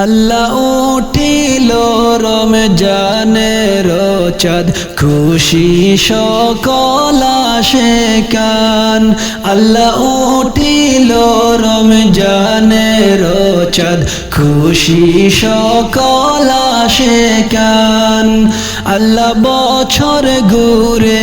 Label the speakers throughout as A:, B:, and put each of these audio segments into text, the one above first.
A: আল্লাহ উঠিল রমজানের চাঁদ, খুশি সকল আশিকান। আল্লাহ উঠিল রমজানের চাঁদ, খুশি সকল আশিকান। আল্লাহ বছর ঘুরে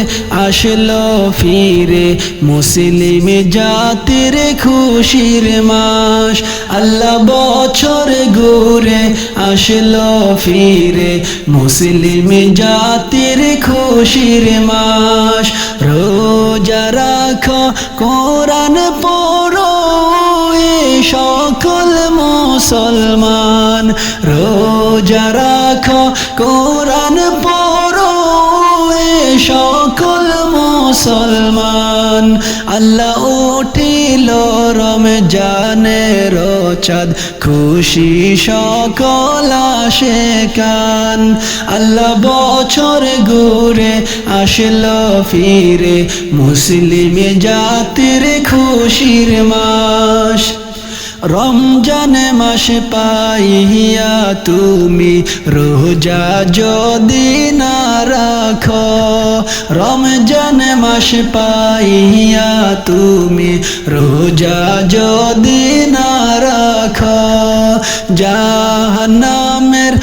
A: আসলো ফিরে, মুসলিম জাতির খুশির মাস। আল্লাহ বছর ঘুরে আসলো ফিরে, মুসলিম জাতির খুশির মাস। রোজা রাখো, কোরআন পড়ো এ সকল মুসলমান। রোজা রাখো, কোরআন পড়ো এ সকল মুসলমান। আল্লাহ উঠিল রমজানের চাঁদ, খুশি সকল আশিকান। আল্লাহ বছর ঘুরে আসলো ফিরে, মুসলিম জাতির খুশির মাস। রমজান মাস পাইয়া তুমি রোজা যদি না রাখো, রমজান মাস পাইয়া তুমি রোজা যদি না রাখো, জাহান্নামের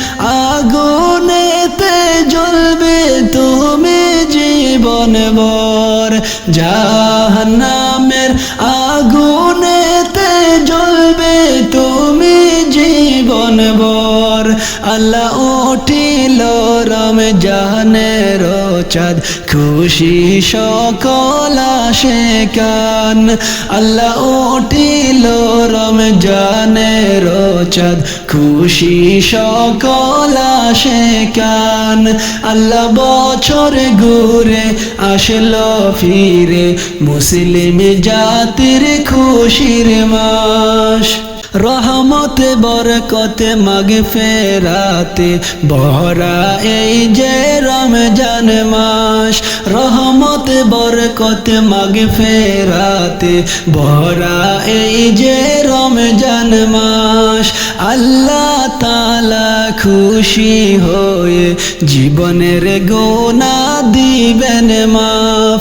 A: আগুনেতে জ্বলবে তুমি জীবন ভর। জাহান্নামের আগুনেতে জ্বলবে তুমি জীবন ভর। আল্লাহ উঠিল রমজানের চাঁদ, খুশি সকল আশিকান। আল্লাহ উঠিল রমজানের চাঁদ, খুশি সকল আশিকান। আল্লাহ বছর ঘুরে আসলো ফিরে, মুসলিম জাতির খুশির মাস। রহমত বরকত মাগফিরাতে ভরা এই যে রমজান মাস। রহমত বরকত মাগফিরাতে ভরা এই যে রমজান মাস। আল্লাহ তাআলা খুশি হয়ে জীবনের গুনাহ দিবেন মাফ।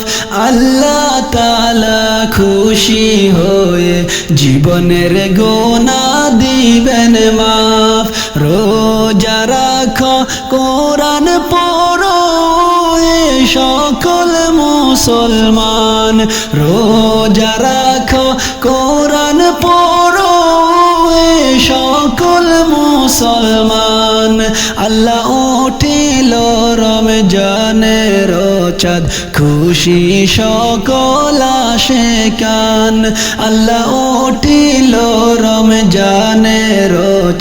A: আল্লাহ তাআলা খুশি হয়ে জীবনের গুনাহ দিবেন মাফ। রোজা রাখো, কোরআন পড়ো এ সকল মুসলমান। রোজা রাখো, কোরআন পড়ো এ সকল মুসলমান। আল্লাহ উঠিল রমজানের চাঁদ, খুশি সকল আশিকান। আল্লাহ উঠিল রমজানের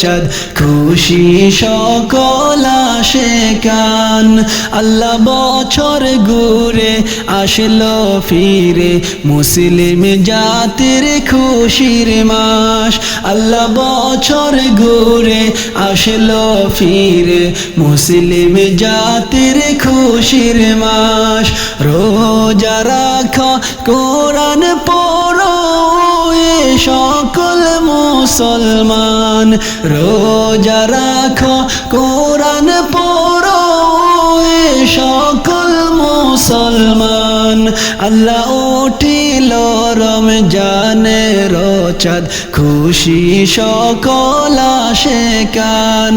A: চাঁদ, খুশি সকল আশিকান। আল্লাহ বছর ঘুরে আসলো ফিরে, মুসলিম জাতির খুশির মাস। আল্লাহ বছর ঘুরে আসলো ফিরে, মুসলিম জাতির খুশির মাস। রোজা রাখো, কোরআন পড়ো এ সকল মুসলমান। রোজা রাখো, কোরআন পড়ো এ সকল মুসলমান। আল্লাহ উঠিল রমজানের চাঁদ, খুশি সকল আশিকান।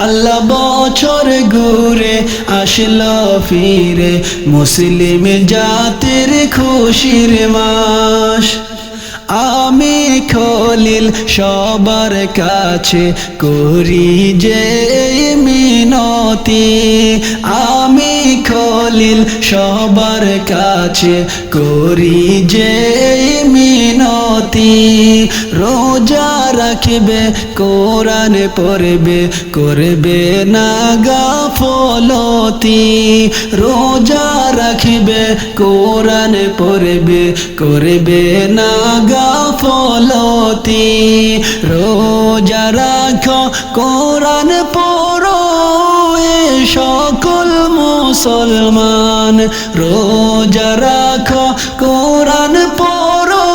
A: আল্লাহ বছর ঘুরে আসলো ফিরে, মুসলিম জাতির খুশির মাস। আমি খলিল সবার কাছে করি যে মিনতি। আমি খলিল সবার কাছে করি যে মিনতি। রোজা রাখবে, কোরআন পড়বে, করবে না গাফলতি। রোজা রাখবে, কোরআন পড়বে, করবে না গাফলতি। রোজা রাখো, কোরআন পড়ো এ সকল মুসলমান। রোজা রাখো, কোরআন পড়ো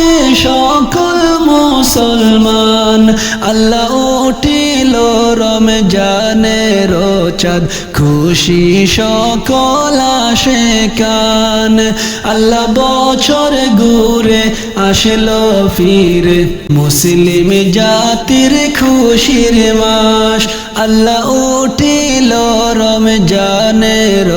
A: এ সকল মুসলমান। মুসলমান আল্লাহ উঠিল রমজানের চাঁদ খুশি সকল আশিকান আল্লাহ বছর ঘুরে আসলো ফিরে মুসলিম জাতির খুশির মাস আল্লাহ উঠিল রমজানের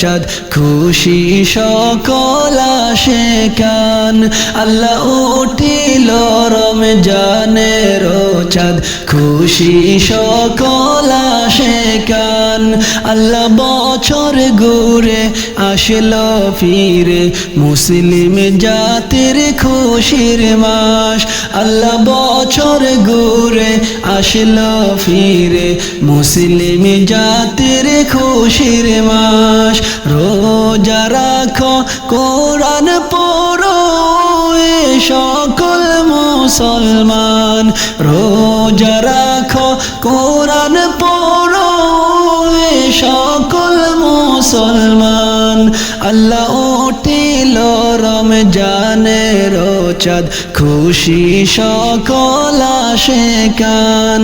A: চাঁদ খুশি সকল আশিকান আল্লাহ উঠিল রমজানের চাঁদ খুশি সকল আশিকান আল্লাহ বছর ঘুরে আসলো ফিরে মুসলিম জাতির খুশির মাস আল্লাহ বছর ঘুরে আসলো ফিরে মুসলিম জাতির খুশির মাস রোজা রাখো কোরআন পড়ো এ সকল মুসলমান রোজা রাখো কোরআন পড়ো এ সকল মুসলমান আল্লাহ উঠিল রমজানের চাঁদ খুশি সকল আশিকান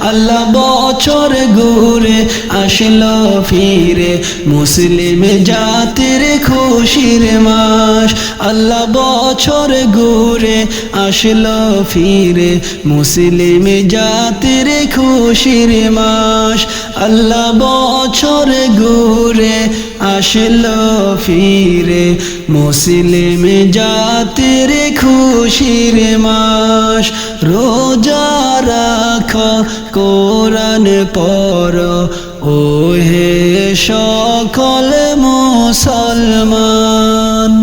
A: আল্লাহ বছর ঘুরে আসলো ফিরে মুসলিম জাতির খুশির মাস আল্লাহ বছর ঘুরে আসলো ফিরে মুসলিম জাতির খুশির মাস আল্লাহ বছর ঘুরে আসলো ফিরে মুসলিম জাতির খুশির মাস রোজা রাখো কোরআন পড়ো ও হে সকল মুসলমান।